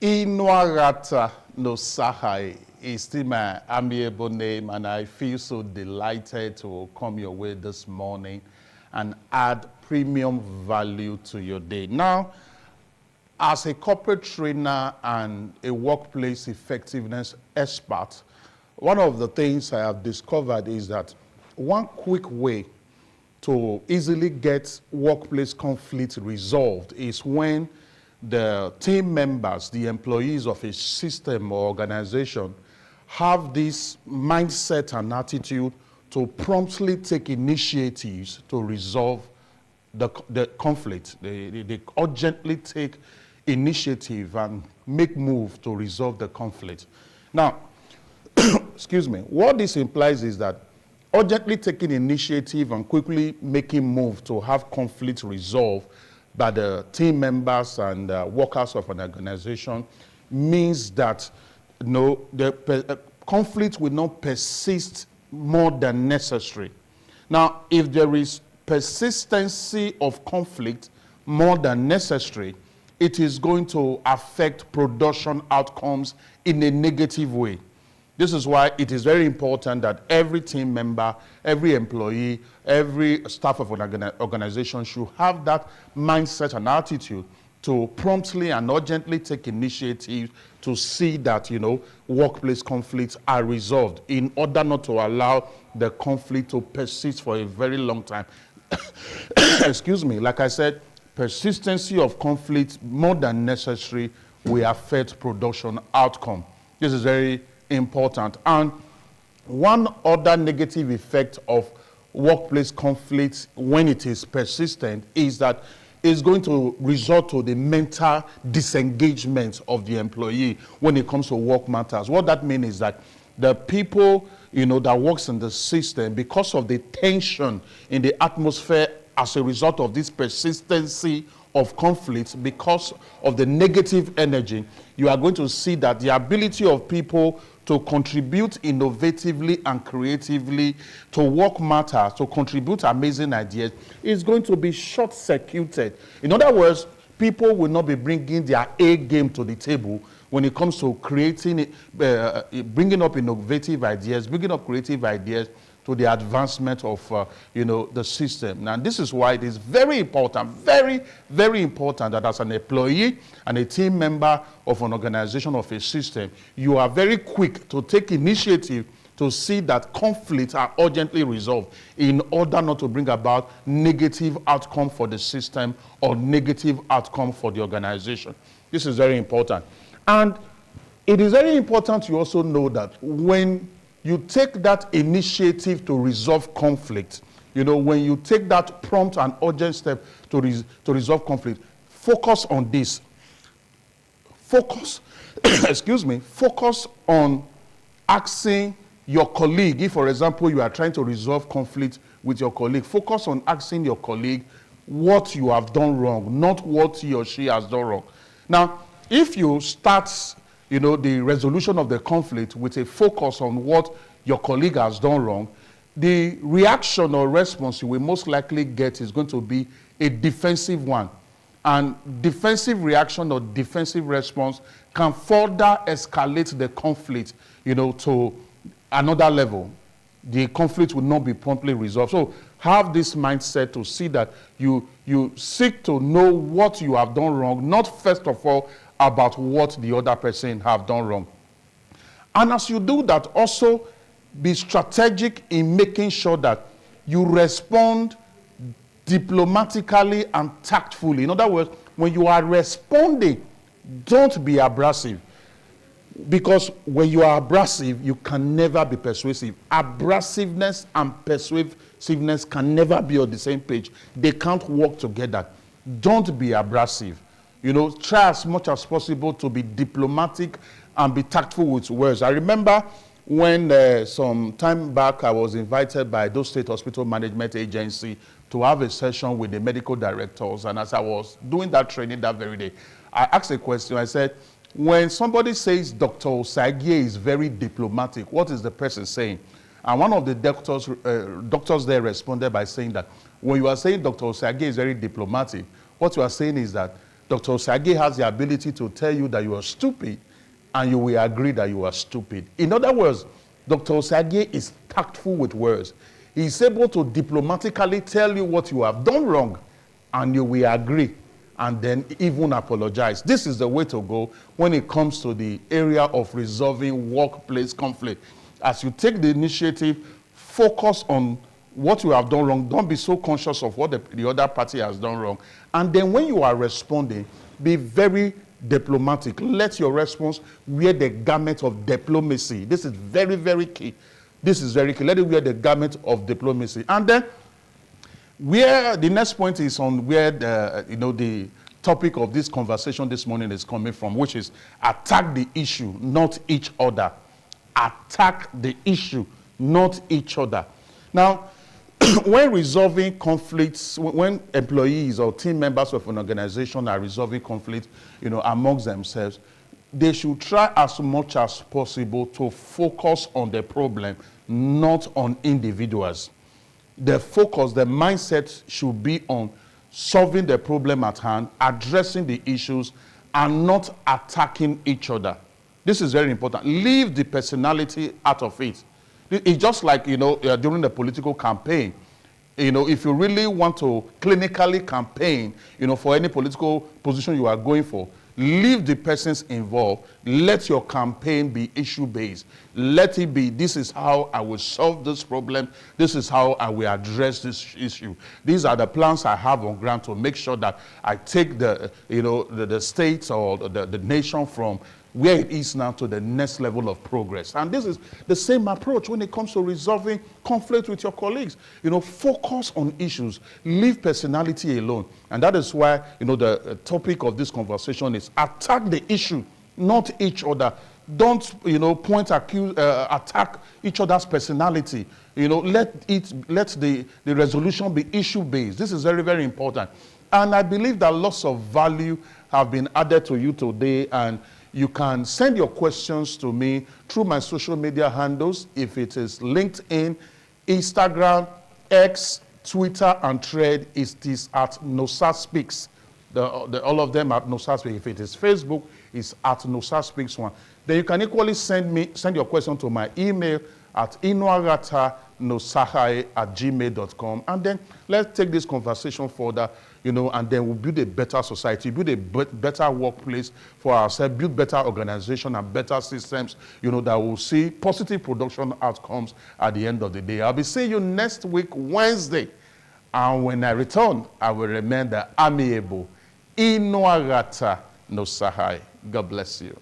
Inwarata no Sahai is still my amiable name, and I feel so delighted to come your way this morning and add premium value to your day. Now, as a corporate trainer and a workplace effectiveness expert, one of the things I have discovered is that one quick way to easily get workplace conflict resolved is when the team members, the employees of a system or organization, have this mindset and attitude to promptly take initiatives to resolve the conflict. They urgently take initiative and make move to resolve the conflict. Now, excuse me, what this implies is that urgently taking initiative and quickly making move to have conflict resolved by the team members and workers of an organization means that the conflict will not persist more than necessary. Now, if there is persistency of conflict more than necessary, it is going to affect production outcomes in a negative way. This is why it is very important that every team member, every employee, every staff of an organization should have that mindset and attitude to promptly and urgently take initiative to see that, workplace conflicts are resolved in order not to allow the conflict to persist for a very long time. Excuse me, like I said, persistency of conflict more than necessary will affect production outcome. This is very important. And one other negative effect of workplace conflicts when it is persistent is that it's going to result to the mental disengagement of the employee when it comes to work matters. What that means is that the people that works in the system, because of the tension in the atmosphere as a result of this persistency of conflicts, because of the negative energy, you are going to see that the ability of people to contribute innovatively and creatively to work matters, to contribute amazing ideas, is going to be short-circuited. In other words, people will not be bringing their A game to the table when it comes to creating, bringing up innovative ideas, bringing up creative ideas to the advancement of, the system. Now, this is why it is very important, very, very important that as an employee and a team member of an organization, of a system, you are very quick to take initiative to see that conflicts are urgently resolved in order not to bring about negative outcome for the system or negative outcome for the organization. This is very important. And it is very important you also know that when you take that initiative to resolve conflict, when you take that prompt and urgent step to resolve conflict, focus on this. Focus on asking your colleague. If, for example, you are trying to resolve conflict with your colleague, focus on asking your colleague what you have done wrong, not what he or she has done wrong. Now, if you start the resolution of the conflict with a focus on what your colleague has done wrong, the reaction or response you will most likely get is going to be a defensive one. And defensive reaction or defensive response can further escalate the conflict, to another level. The conflict will not be promptly resolved. So have this mindset to see that you seek to know what you have done wrong, not first of all about what the other person have done wrong. And as you do that, also be strategic in making sure that you respond diplomatically and tactfully. In other words, when you are responding, don't be abrasive. Because when you are abrasive, you can never be persuasive. Abrasiveness and persuasiveness can never be on the same page. They can't work together. Don't be abrasive. Try as much as possible to be diplomatic and be tactful with words. I remember when some time back I was invited by those State Hospital Management Agency to have a session with the medical directors. And as I was doing that training that very day, I asked a question. I said, when somebody says Dr. Osagie is very diplomatic, what is the person saying? And one of the doctors there responded by saying that when you are saying Dr. Osagie is very diplomatic, what you are saying is that Dr. Osage has the ability to tell you that you are stupid, and you will agree that you are stupid. In other words, Dr. Osage is tactful with words. He's able to diplomatically tell you what you have done wrong, and you will agree, and then even apologize. This is the way to go when it comes to the area of resolving workplace conflict. As you take the initiative, focus on what you have done wrong. Don't be so conscious of what the other party has done wrong. And then when you are responding, be very diplomatic. Let your response wear the garment of diplomacy. This is very, very key. This is very key. Let it wear the garment of diplomacy. And then where the next point is on where the topic of this conversation this morning is coming from, which is attack the issue, not each other. Attack the issue, not each other. Now, when resolving conflicts, when employees or team members of an organization are resolving conflicts, amongst themselves, they should try as much as possible to focus on the problem, not on individuals. The focus, the mindset should be on solving the problem at hand, addressing the issues, and not attacking each other. This is very important. Leave the personality out of it. It's just like, during the political campaign, if you really want to clinically campaign, for any political position you are going for, leave the persons involved. Let your campaign be issue-based. Let it be, this is how I will solve this problem. This is how I will address this issue. These are the plans I have on ground to make sure that I take the states or the nation from where it is now to the next level of progress. And this is the same approach when it comes to resolving conflict with your colleagues. Focus on issues, leave personality alone. And that is why, the topic of this conversation is attack the issue, not each other. Don't, attack each other's personality. Let the resolution be issue-based. This is very, very important. And I believe that lots of value have been added to you today, and you can send your questions to me through my social media handles. If it is LinkedIn, Instagram, X, Twitter, and Thread, it is at Nosa Speaks. All of them at Nosa Speaks. If it is Facebook, it's at Nosa Speaks 1. Then you can equally send your question to my email at inuarata@gmail.com. And then let's take this conversation further, and then we'll build a better society, build a better workplace for ourselves, build better organization and better systems, that will see positive production outcomes at the end of the day. I'll be seeing you next week, Wednesday. And when I return, I will remain the amiable Inuarata Nosahai. God bless you.